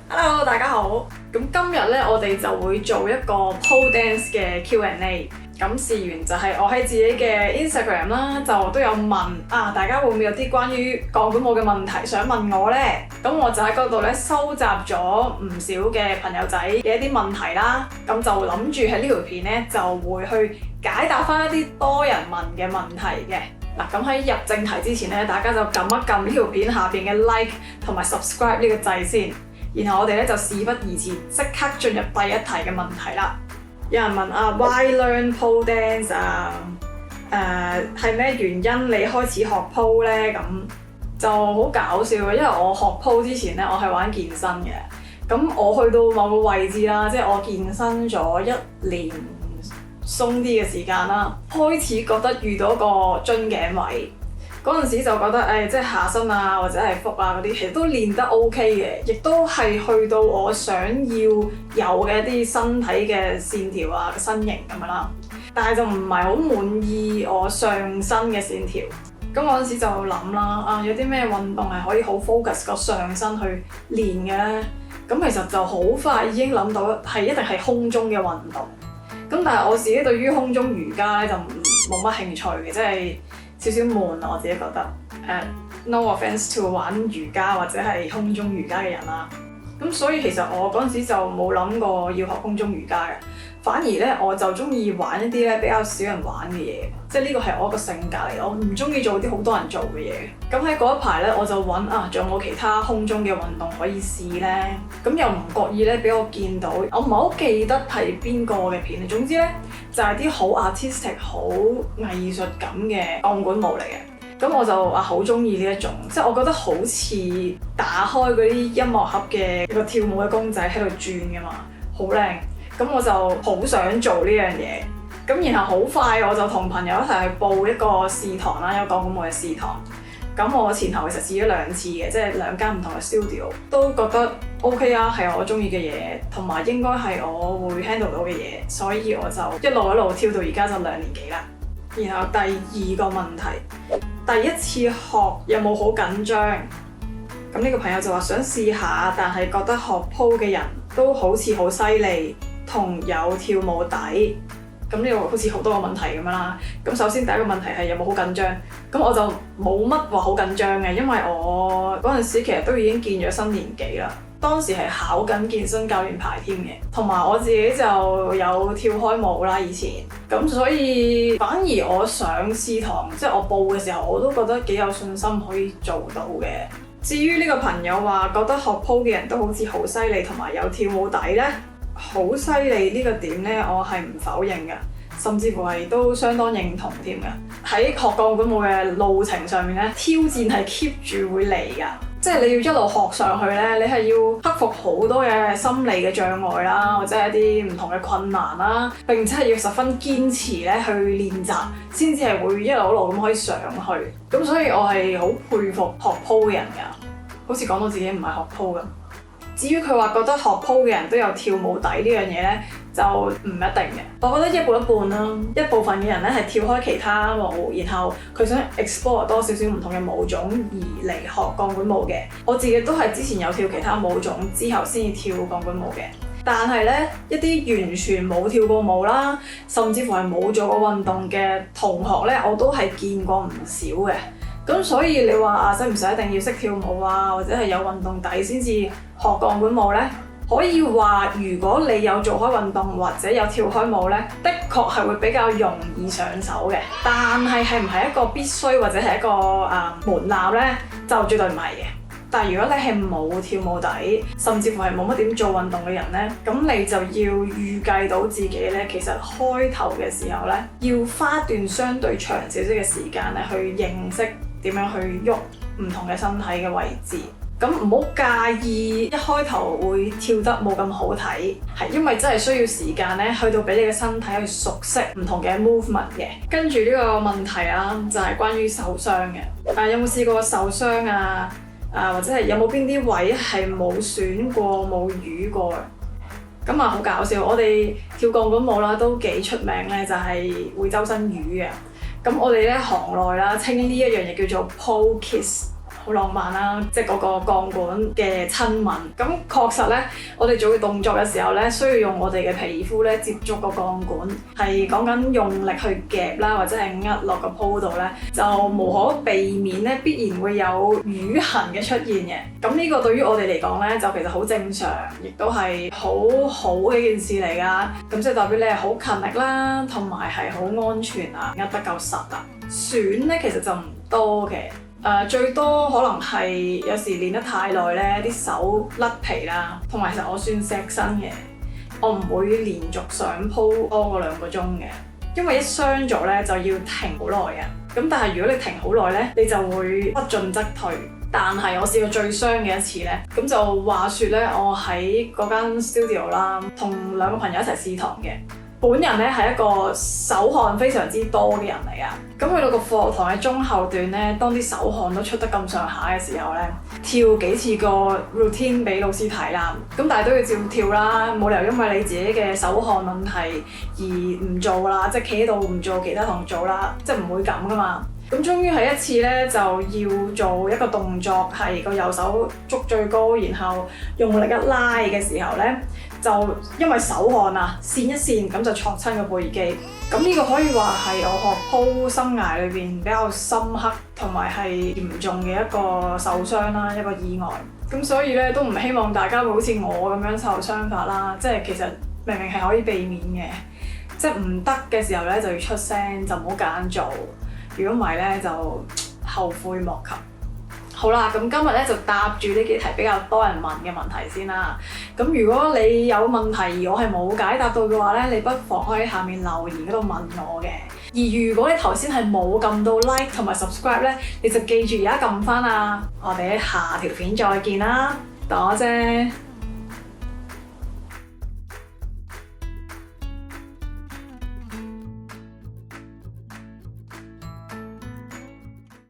Hello，大家好。咁今日咧，我哋就會做一個 pole dance 嘅 Q&A。咁事緣就係我喺自己嘅 Instagram 啦，就都有問大家會唔會有啲關於鋼管舞嘅問題想問我呢？咁我就喺嗰度咧收集咗唔少嘅朋友仔嘅一啲問題啦。咁就諗住喺呢條片咧就會去解答翻一啲多人問嘅問題嘅。嗱，咁喺入正題之前咧，大家就撳一撳呢條片下邊嘅 like 同埋 subscribe 呢個掣先。然後我哋咧就事不宜遲，即刻進入第一題嘅問題啦。有人問why learn pole dance 係咩原因你開始學 pole 咧？咁就好搞笑嘅，因為我學 pole 之前咧，我係玩健身嘅。咁我去到某個位置啦，即係我健身咗1年鬆啲嘅時間啦，開始覺得遇到一個樽頸位。嗰陣時就覺得即係下身或者係腹嗰啲，其實都練得 OK 嘅，亦都係去到我想要有嘅一啲身體嘅線條身形咁樣啦。但係就唔係好滿意我上身嘅線條。咁我嗰陣時就諗啦，有啲咩運動係可以好 focus 個上身去練嘅咧？咁其實就好快已經諗到一定係空中嘅運動。咁但係我自己對於空中瑜伽咧就冇乜興趣嘅，即係少少悶啊！我自己覺得no offense to 玩瑜伽或者係空中瑜伽嘅人啦。咁所以其實我嗰陣時就冇諗過要學空中瑜伽嘅，反而咧我就中意玩一啲咧比較少人玩嘅嘢，即係呢個係我個性格嚟，我唔中意做啲好多人做嘅嘢。咁喺嗰一排咧，我就揾仲有冇其他空中嘅運動可以試咧？咁又唔覺意咧俾我見到，我唔係好記得係邊個嘅片。總之咧就係啲好 artistic、好藝術感嘅鋼管舞嚟嘅。咁我就好中意呢一種，即係我覺得好似打開嗰啲音樂盒嘅一個跳舞嘅公仔喺度轉㗎嘛，好靚。咁我就好想做呢樣嘢。咁然後好快我就同朋友一齊去報一個試堂啦，有鋼管舞嘅試堂。咁我前後其實試咗2次嘅，即係2間唔同嘅 studio， 都覺得 OK 係我中意嘅嘢，同埋應該係我會 handle 到嘅嘢，所以我就一路跳到而家就2年幾啦。然後第二個問題，第一次學有冇好緊張？咁呢個朋友就話想試下，但係覺得學 pole 嘅人都好似好犀利，同有跳舞底。咁呢個好似好多個問題咁樣啦。咁首先第一個問題係有冇好緊張？咁我就冇乜話好緊張嘅，因為我嗰陣時其實都已經見咗新年紀啦。當時係考緊健身教練牌添嘅，同埋我自己就有跳開舞啦以前。咁所以反而我上試堂，即係我報嘅時候，我都覺得幾有信心可以做到嘅。至於呢個朋友話覺得學 pole 嘅人都好似好犀利，同埋有跳舞底呢，好犀利呢個點呢，我係唔否認嘅，甚至乎係都相當認同添嘅。喺學鋼管舞嘅路程上面呢，挑戰係 keep 住會嚟㗎。即係你要一路學上去咧，你係要克服好多嘅心理嘅障礙啦，或者係一啲唔同嘅困難啦，並且係要十分堅持咧去練習，先至係會一路咁可以上去。咁所以我係好佩服學 pole 嘅人㗎，好似講到自己唔係學 pole 咁。至於佢話覺得學 pole 嘅人都有跳舞底呢樣嘢咧，就唔一定嘅。我覺得一半一半啦，一部分嘅人咧係跳開其他舞，然後佢想 explore 多少少唔同嘅舞種而嚟學鋼管舞嘅。我自己都係之前有跳其他舞種之後先至跳鋼管舞嘅。但係咧一啲完全冇跳過舞啦，甚至乎係冇做過運動嘅同學咧，我都係見過唔少嘅。咁所以你話使唔使一定要識跳舞或者係有運動底先至學鋼管舞呢？可以話如果你有做開運動或者有跳開舞呢，的確係會比較容易上手嘅。但係唔係一個必須或者係一個門檻呢？就絕對唔係嘅。但係如果你係冇跳舞底，甚至乎係冇乜點做運動嘅人呢，咁你就要預計到自己呢，其實開頭嘅時候呢，要花一段相對長少少嘅時間呢，去認識點樣去喐唔同嘅身體嘅位置。咁唔好介意一開頭會跳得冇咁好睇，係因為真係需要時間咧，去到俾你嘅身體去熟悉唔同嘅 movement 嘅。跟住呢個問題啦，就係關於受傷嘅。有冇試過受傷或者係有冇邊啲位係冇損過冇瘀過嘅？咁好搞笑，我哋跳鋼管舞啦都幾出名咧，就係會周身瘀嘅。咁我哋咧行內啦稱呢一樣嘢叫做 pole kiss。好浪漫啦，即係嗰個鋼管嘅親吻。咁確實咧，我哋做嘅動作嘅時候咧，需要用我哋嘅皮膚咧接觸個鋼管，係講緊用力去夾啦，或者係壓落個鋪度咧，就無可避免咧，必然會有瘀痕嘅出現嘅。咁呢個對於我哋嚟講咧，就其實好正常，亦都係好好嘅一件事嚟噶。咁即係代表你係好勤力啦，同埋係好安全啊，壓得夠實啊。損咧其實就唔多嘅。最多可能係有時練得太耐咧，啲手甩皮啦，同埋其實我算錫身嘅，我唔會連續上鋪多過2個鐘嘅，因為一傷咗咧就要停好耐啊。咁但係如果你停好耐咧，你就會不進則退。但係我試過最傷嘅一次咧，咁就話說咧，我喺嗰間 studio 啦，同2個朋友一齊試堂嘅。本人咧係一個手汗非常之多嘅人嚟啊！咁去到個課堂嘅中後段咧，當啲手汗都出得咁上下嘅時候咧，跳幾次個 routine 俾老師睇啦。咁但係都要照跳啦，冇理由因為你自己嘅手汗問題而唔做啦，即係企喺度唔做，其他同學做啦，即係唔會咁噶嘛。咁終於係一次咧，就要做一個動作，係個右手捉最高，然後用力一拉嘅時候咧，就因為手汗啊，跣一跣咁就挫親個背肌。咁呢個可以話係我學鋪生涯裏邊比較深刻同埋係嚴重嘅一個受傷啦，一個意外。咁所以咧都唔希望大家會好似我咁樣受傷法啦。即係其實明明係可以避免嘅，即係唔得嘅時候咧就要出聲，就唔好夾硬做。如果唔係咧，就後悔莫及。好啦，咁今日咧就答住呢幾題比較多人問嘅問題先啦。咁如果你有問題而我係冇解答到嘅話咧，你不妨可以喺下面留言嗰度問我嘅。而如果你頭先係冇撳到 like 同埋 subscribe 咧，你就記住而家撳返啊！我哋喺下條片再見啦，多謝。